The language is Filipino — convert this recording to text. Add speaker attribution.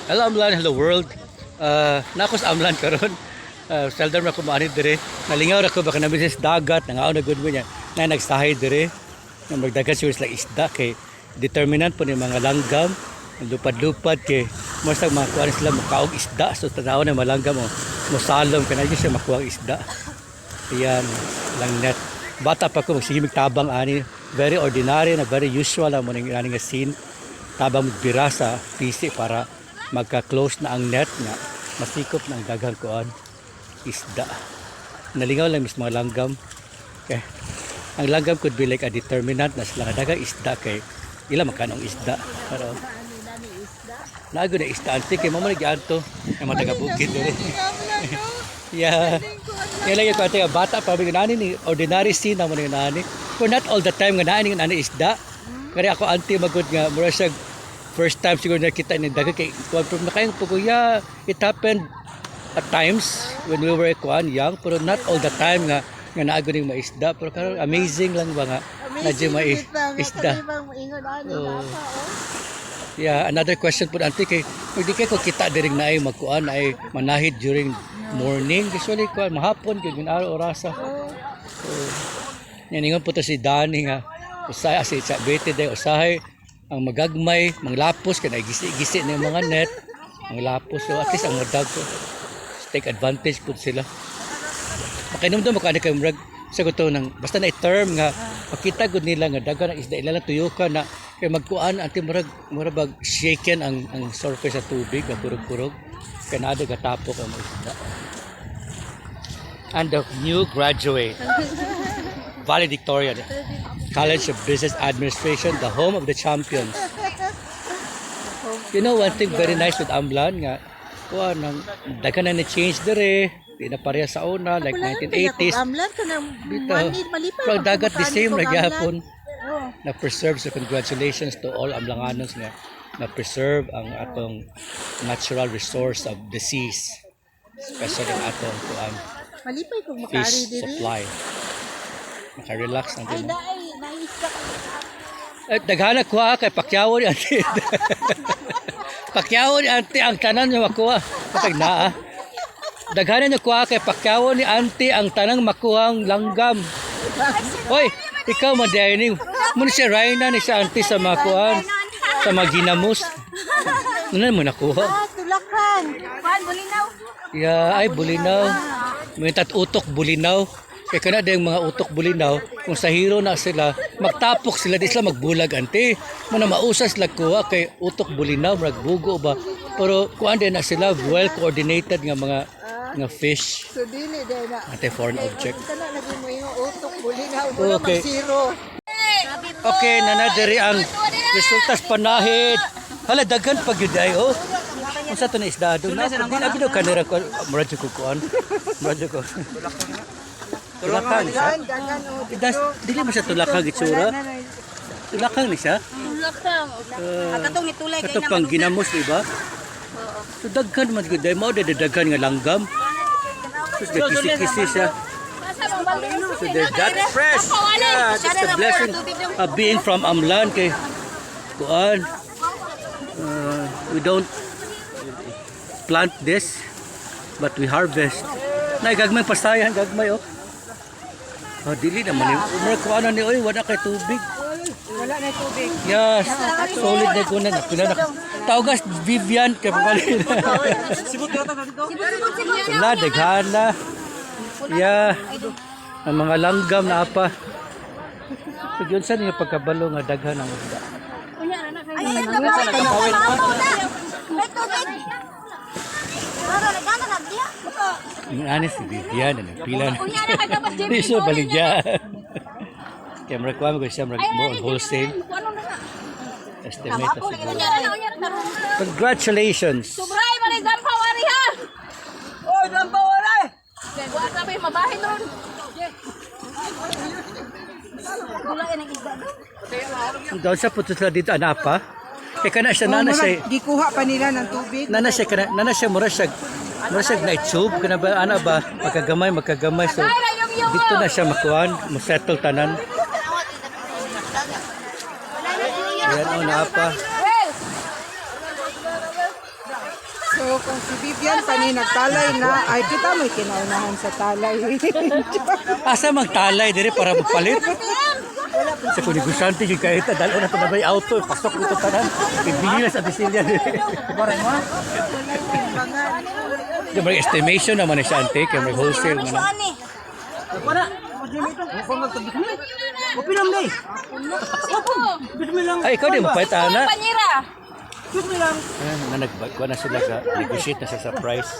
Speaker 1: Hello Amlan, hello world. Nakos Amlan karon. Seldom ra ko maani dire. Nalingaw ra ko baka namin sa dagat, nangaon na gud mo niya. Na nagsahay dire. Nga magdagat siguro sila isda kay determinant po ni mga langgam. Lupad-lupad kay mostag mga kuan sila makaog isda so tanaw na malanggam mo. Mosalom kana siya makuha isda. Iyan lang net. Bata pa ko magsige tabang ani. Very ordinary na very usual ang mga nga scene. Tabang magbira sa PC para magka-close na ang net nga masikop ng daghang kuan isda. Nalingaw lang mis mga langgam. Okay. Ang langgam could be like a determinant na sila daghang isda kay ila makanong isda. Pero nago na isda antik kay mamo nagyanto nga mataga bukid diri. Yeah. Kaya lang yung kwate nga bata pa bigyan nani ni ordinary scene na mo nani. For not all the time nga nani nga isda. Kaya ako anti magud nga mura siya first time siguro nakita ni daga kay from na kayong puguya. It happened at times when we were young pero not all the time nga naago ning maisda pero karon amazing lang ba nga nadyo may isda. Yeah, another question po anti kay di kay ko kita diri na ay magkuan ay manahid during morning usually kuan mahapon gyud araw orasa. So yan ingon po to si Danny nga usahay si Chabete day usahay ang magagmay, manglapos kay gisi-gisi na yung mga net, manglapos so at least ang madag ko take advantage po sila. Makinomdom mo kani kay murag sa guto nang basta na term nga makita gud nila nga daghan ang isda ila lang tuyukan na kay magkuan anti murag shaken ang surface sa tubig nga kurog-kurog kay naa gatapok ang isda. And the new graduate valedictorian College of Business Administration, the home of the champions. You know one thing very nice with Amlan nga kuan nang daghan na change dire, di na pareha sa una like 1980s.
Speaker 2: Amlan ka nang malipay.
Speaker 1: Pero dagat the same ra gyapon. Na preserve so congratulations to all Amlanganos nga na preserve ang atong natural resource of the seas. Especially ang atong kuan
Speaker 2: Malipay kung makari
Speaker 1: fish
Speaker 2: diri.
Speaker 1: supply. Maka-relax na
Speaker 2: Ay
Speaker 1: din.
Speaker 2: naisda.
Speaker 1: Daghana kuha kay Pacquiao ni ante. Pacquiao ni ante ang tanan niya makuha. Patag naa. Daghana niya kuha kay Pacquiao ni ante ang tanang makuhang langgam. Hoy, ikaw madining. Muna siya Raina ni siya ante sa makuhan. Sa maginamos. Ano mo nakuha?
Speaker 2: Tulakan. Kuan bulinaw.
Speaker 1: Yeah, ay bulinaw. May utok bulinaw. Kaya kana yung mga utok bulinaw, kung sa hero na sila, magtapok sila, di sila magbulag ante. Muna mausas sila kuha kay utok bulinaw, magbugo ba. Pero kuan din na sila, well coordinated nga mga nga fish.
Speaker 2: So dili day na.
Speaker 1: Ate foreign object.
Speaker 2: Kana lagi mo yung utok bulinaw mo
Speaker 1: Okay.
Speaker 2: zero.
Speaker 1: Okay, nanadiri ang resultas panahid. Hala, daghan pag yun ay, oh. Kung sa ito na isda doon na, hindi na ginaw kanira ko, maradyo ko kuan. Maradyo ko. Tulakang siya? Dili mo siya tulakang itsura? Tulakang ni siya?
Speaker 3: Tulakang. Katong itulay kay
Speaker 1: Katong pang ginamos, diba? So daghan man gud mo daghan nga langgam. So kisi-kisi siya. So that's fresh. Yeah, that's the blessing of being from Amlan kay kuan. We don't plant this but we harvest. Nay gagmay pasayan gagmay oh. Dili naman yung umar ko ano ni oy wala kay tubig.
Speaker 2: Wala na tubig.
Speaker 1: Yes, solid na ko na. Tawgas Vivian kay pamali.
Speaker 3: Sibot.
Speaker 1: Wala daghana. Yeah. Ang mga langgam na apa. So yun sa niya pagkabalo nga daghan ang isda.
Speaker 3: Ay, tubig.
Speaker 1: Ang anis si Vivian na pila na. Di siya baligya. Kaya marakwami ko siya mo wholesale. Estimate na siguro. Congratulations!
Speaker 3: Subray, maray dampaw ari ha. Oh, dampaw ari. Buat sabi mabahin ron. Wala nang isda doon.
Speaker 1: Doon sa puto sila dito anapa. Kaya kana siya nana siya.
Speaker 2: Gikuha pa nila ng tubig.
Speaker 1: Nana siya mura siya na tube kana ba ana ba magkagamay so dito na siya makuan mo settle tanan. Yan o, napa.
Speaker 2: kung si Vivian pa ni nagtalay na, ay kita may kinaunahan sa talay.
Speaker 1: Asa magtalay dire para magpalit? Sa kunigusante yung kahit dalo na ito na may auto, pasok nito tanan. Bibili na sa Bisilia dire. Baray mo? Yung may estimation naman ni Sante, kaya may wholesale man. Ay, ikaw di mo pahit, ana?
Speaker 3: Panyira.
Speaker 1: Na nagbago na sila sa negotiate na siya sa price.